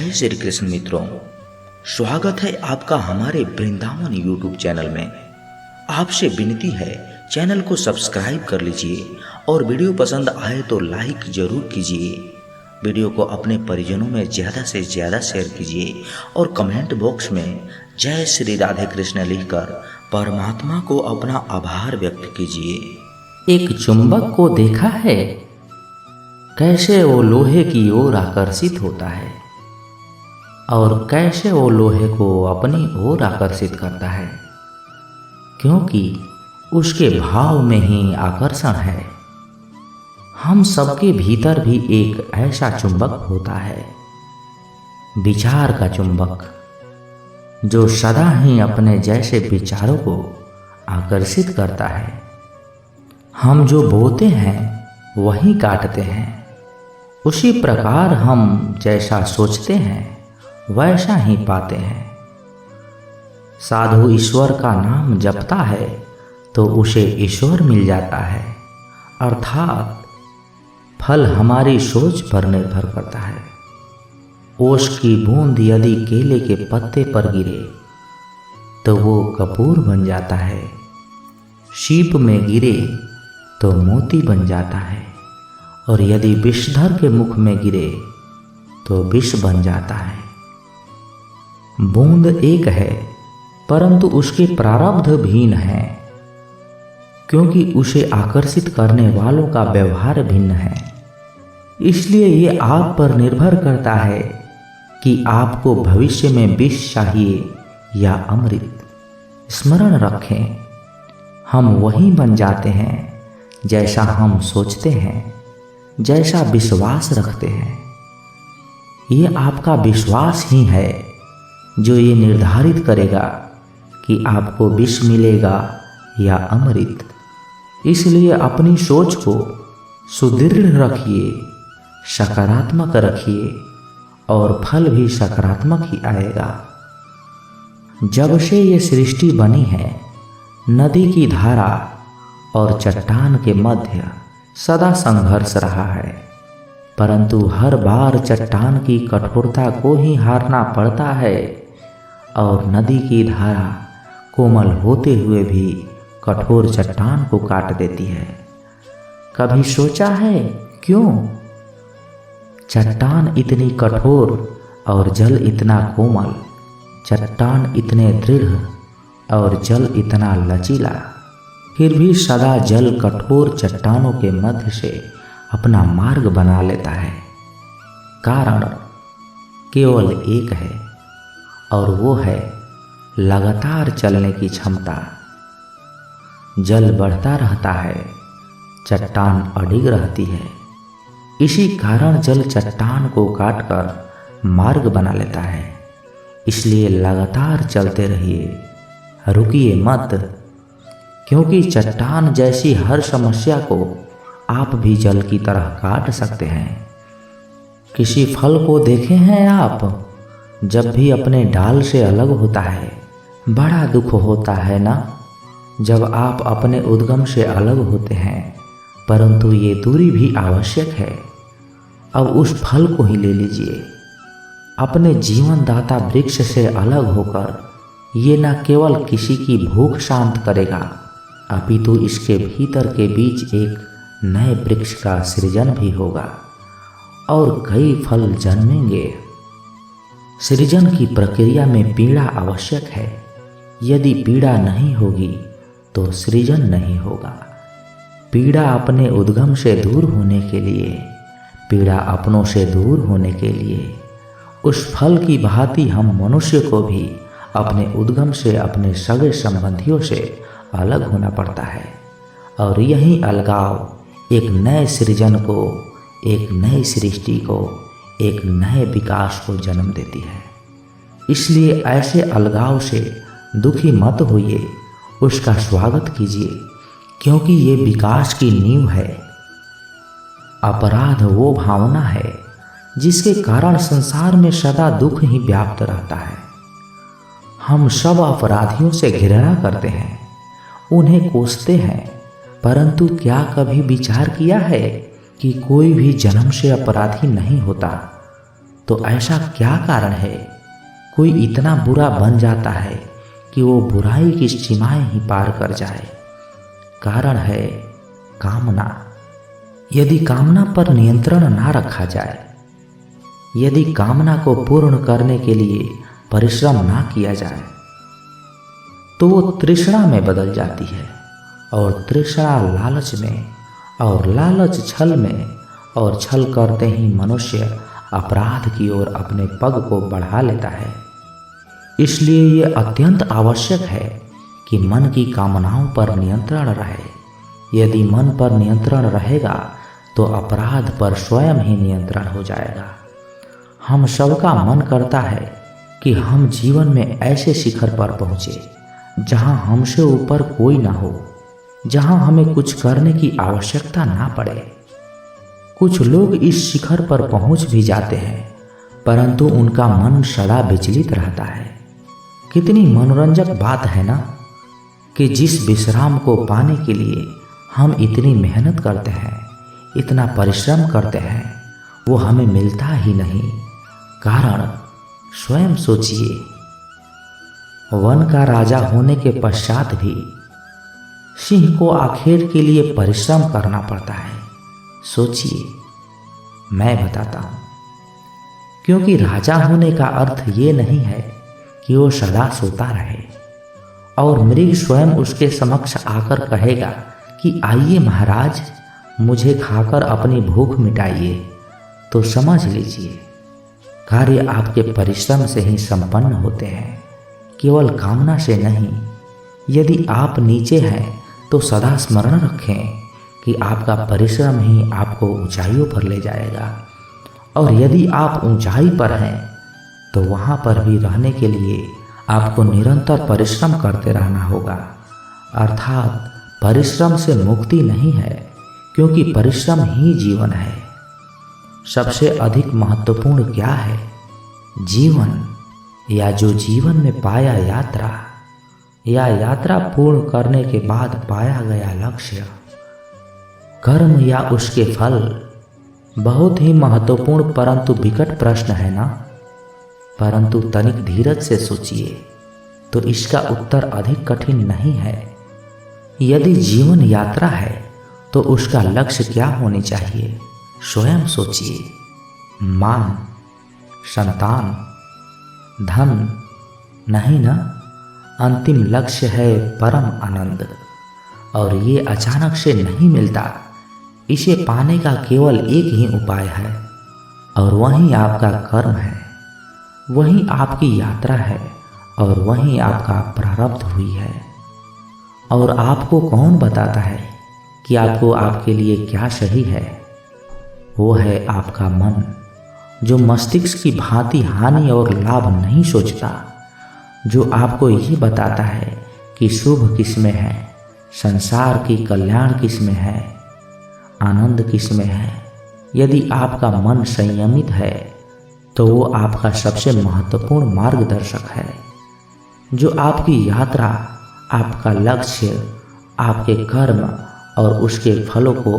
जय श्री कृष्ण मित्रों, स्वागत है आपका हमारे वृंदावन यूट्यूब चैनल में। आपसे विनती है, चैनल को सब्सक्राइब कर लीजिए और वीडियो पसंद आए तो लाइक जरूर कीजिए। वीडियो को अपने परिजनों में ज़्यादा से ज़्यादा शेयर कीजिए और कमेंट बॉक्स में जय श्री राधे कृष्ण लिखकर परमात्मा को अपना आभार व्यक्त कीजिए। एक चुंबक को देखा है, कैसे वो लोहे की ओर आकर्षित होता है और कैसे वो लोहे को अपनी ओर आकर्षित करता है, क्योंकि उसके भाव में ही आकर्षण है। हम सबके भीतर भी एक ऐसा चुंबक होता है, विचार का चुंबक, जो सदा ही अपने जैसे विचारों को आकर्षित करता है। हम जो बोते हैं वही काटते हैं। उसी प्रकार हम जैसा सोचते हैं वैसा ही पाते हैं। साधु ईश्वर का नाम जपता है तो उसे ईश्वर मिल जाता है, अर्थात फल हमारी सोच पर निर्भर करता है। ओस की बूंद यदि केले के पत्ते पर गिरे तो वो कपूर बन जाता है, सीप में गिरे तो मोती बन जाता है, और यदि विषधर के मुख में गिरे तो विष बन जाता है। बूंद एक है परंतु उसके प्रारब्ध भिन्न है, क्योंकि उसे आकर्षित करने वालों का व्यवहार भिन्न है। इसलिए ये आप पर निर्भर करता है कि आपको भविष्य में विष चाहिए या अमृत। स्मरण रखें, हम वही बन जाते हैं जैसा हम सोचते हैं, जैसा विश्वास रखते हैं। ये आपका विश्वास ही है जो ये निर्धारित करेगा कि आपको विष मिलेगा या अमृत। इसलिए अपनी सोच को सुदृढ़ रखिए, सकारात्मक रखिए और फल भी सकारात्मक ही आएगा। जब से ये सृष्टि बनी है, नदी की धारा और चट्टान के मध्य सदा संघर्ष रहा है, परंतु हर बार चट्टान की कठोरता को ही हारना पड़ता है और नदी की धारा कोमल होते हुए भी कठोर चट्टान को काट देती है। कभी सोचा है क्यों? चट्टान इतनी कठोर और जल इतना कोमल, चट्टान इतने दृढ़ और जल इतना लचीला, फिर भी सदा जल कठोर चट्टानों के मध्य से अपना मार्ग बना लेता है। कारण केवल एक है और वो है लगातार चलने की क्षमता। जल बढ़ता रहता है, चट्टान अडिग रहती है। इसी कारण जल चट्टान को काटकर मार्ग बना लेता है। इसलिए लगातार चलते रहिए, रुकिए मत, क्योंकि चट्टान जैसी हर समस्या को आप भी जल की तरह काट सकते हैं। किसी फल को देखे हैं आप? जब भी अपने डाल से अलग होता है बड़ा दुख होता है ना? जब आप अपने उद्गम से अलग होते हैं, परंतु ये दूरी भी आवश्यक है। अब उस फल को ही ले लीजिए। अपने जीवनदाता वृक्ष से अलग होकर ये न केवल किसी की भूख शांत करेगा, अपितु इसके भीतर के बीच एक नए वृक्ष का सृजन भी होगा और कई फल जन्मेंगे। सृजन की प्रक्रिया में पीड़ा आवश्यक है। यदि पीड़ा नहीं होगी तो सृजन नहीं होगा। पीड़ा अपने उद्गम से दूर होने के लिए, पीड़ा अपनों से दूर होने के लिए, उस फल की भांति हम मनुष्य को भी अपने उद्गम से, अपने सगे संबंधियों से अलग होना पड़ता है। और यही अलगाव एक नए सृजन को, एक नई सृष्टि को, एक नए विकास को जन्म देती है। इसलिए ऐसे अलगाव से दुखी मत होइए, उसका स्वागत कीजिए, क्योंकि ये विकास की नींव है। अपराध वो भावना है जिसके कारण संसार में सदा दुख ही व्याप्त रहता है। हम सब अपराधियों से घृणा करते हैं, उन्हें कोसते हैं, परंतु क्या कभी विचार किया है कि कोई भी जन्म से अपराधी नहीं होता। तो ऐसा क्या कारण है कोई इतना बुरा बन जाता है कि वो बुराई की सीमाएं ही पार कर जाए? कारण है कामना। यदि कामना पर नियंत्रण ना रखा जाए, यदि कामना को पूर्ण करने के लिए परिश्रम ना किया जाए, तो वो तृष्णा में बदल जाती है, और तृष्णा लालच में, और लालच छल में, और छल करते ही मनुष्य अपराध की ओर अपने पग को बढ़ा लेता है। इसलिए ये अत्यंत आवश्यक है कि मन की कामनाओं पर नियंत्रण रहे। यदि मन पर नियंत्रण रहेगा तो अपराध पर स्वयं ही नियंत्रण हो जाएगा। हम सबका मन करता है कि हम जीवन में ऐसे शिखर पर पहुँचे जहाँ हमसे ऊपर कोई ना हो, जहाँ हमें कुछ करने की आवश्यकता ना पड़े। कुछ लोग इस शिखर पर पहुँच भी जाते हैं, परंतु उनका मन सदा विचलित रहता है। कितनी मनोरंजक बात है ना कि जिस विश्राम को पाने के लिए हम इतनी मेहनत करते हैं, इतना परिश्रम करते हैं, वो हमें मिलता ही नहीं। कारण स्वयं सोचिए, वन का राजा होने के पश्चात भी सिंह को आखिर के लिए परिश्रम करना पड़ता है। सोचिए, मैं बताता हूँ। क्योंकि राजा होने का अर्थ ये नहीं है कि वो सदा सोता रहे और मृग स्वयं उसके समक्ष आकर कहेगा कि आइए महाराज, मुझे खाकर अपनी भूख मिटाइए। तो समझ लीजिए, कार्य आपके परिश्रम से ही संपन्न होते हैं, केवल कामना से नहीं। यदि आप नीचे हैं तो सदा स्मरण रखें कि आपका परिश्रम ही आपको ऊंचाइयों पर ले जाएगा, और यदि आप ऊंचाई पर हैं तो वहाँ पर भी रहने के लिए आपको निरंतर परिश्रम करते रहना होगा। अर्थात परिश्रम से मुक्ति नहीं है, क्योंकि परिश्रम ही जीवन है। सबसे अधिक महत्वपूर्ण क्या है? जीवन, या जो जीवन में पाया यात्रा, या यात्रा पूर्ण करने के बाद पाया गया लक्ष्य, कर्म या उसके फल। बहुत ही महत्वपूर्ण परंतु विकट प्रश्न है ना? परंतु तनिक धीरज से सोचिए तो इसका उत्तर अधिक कठिन नहीं है। यदि जीवन यात्रा है तो उसका लक्ष्य क्या होनी चाहिए? स्वयं सोचिए। मान, संतान, धन नहीं ना? अंतिम लक्ष्य है परम आनंद, और ये अचानक से नहीं मिलता। इसे पाने का केवल एक ही उपाय है, और वही आपका कर्म है, वही आपकी यात्रा है, और वही आपका प्रारब्ध हुई है। और आपको कौन बताता है कि आपको आपके लिए क्या सही है? वो है आपका मन, जो मस्तिष्क की भांति हानि और लाभ नहीं सोचता, जो आपको ये बताता है कि शुभ किस में है, संसार की कल्याण किस में है, आनंद किस में है। यदि आपका मन संयमित है तो वो आपका सबसे महत्वपूर्ण मार्गदर्शक है, जो आपकी यात्रा, आपका लक्ष्य, आपके कर्म और उसके फलों को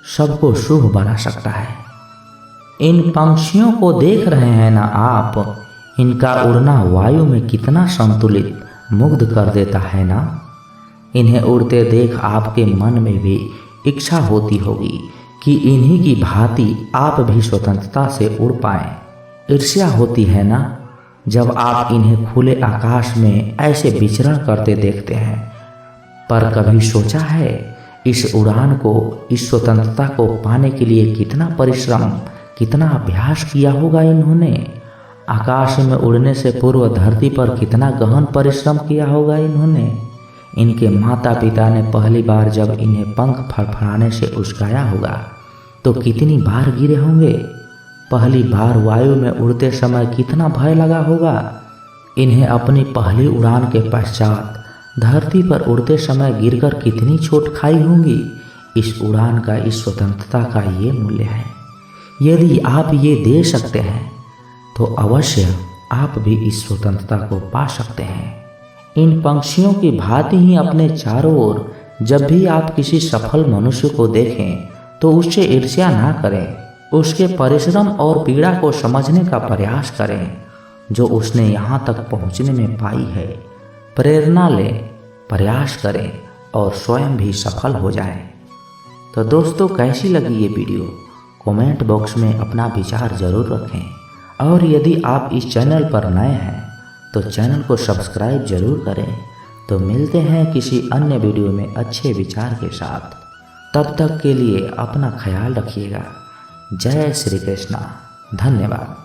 सबको शुभ बना सकता है। इन पंछियों को देख रहे हैं ना आप? इनका उड़ना वायु में कितना संतुलित, मुग्ध कर देता है ना? इन्हें उड़ते देख आपके मन में भी इच्छा होती होगी कि इन्हीं की भांति आप भी स्वतंत्रता से उड़ पाएं। ईर्ष्या होती है ना जब आप इन्हें खुले आकाश में ऐसे विचरण करते देखते हैं? पर कभी सोचा है इस उड़ान को, इस स्वतंत्रता को पाने के लिए कितना परिश्रम, कितना अभ्यास किया होगा इन्होंने? आकाश में उड़ने से पूर्व धरती पर कितना गहन परिश्रम किया होगा इन्होंने? इनके माता पिता ने पहली बार जब इन्हें पंख फड़फड़ाने से उस्काया होगा तो कितनी बार गिरे होंगे? पहली बार वायु में उड़ते समय कितना भय लगा होगा? इन्हें अपनी पहली उड़ान के पश्चात धरती पर उड़ते समय गिरकर कितनी चोट खाई होंगी? इस उड़ान का, इस स्वतंत्रता का ये मूल्य है। यदि आप ये दे सकते हैं तो अवश्य आप भी इस स्वतंत्रता को पा सकते हैं। इन पंछियों की भांति ही अपने चारों ओर जब भी आप किसी सफल मनुष्य को देखें तो उससे ईर्ष्या ना करें, उसके परिश्रम और पीड़ा को समझने का प्रयास करें जो उसने यहाँ तक पहुँचने में पाई है। प्रेरणा लें, प्रयास करें और स्वयं भी सफल हो जाएं। तो दोस्तों, कैसी लगी ये वीडियो? कमेंट बॉक्स में अपना विचार ज़रूर रखें और यदि आप इस चैनल पर नए हैं तो चैनल को सब्सक्राइब जरूर करें। तो मिलते हैं किसी अन्य वीडियो में अच्छे विचार के साथ। तब तक के लिए अपना ख्याल रखिएगा। जय श्री कृष्णा। धन्यवाद।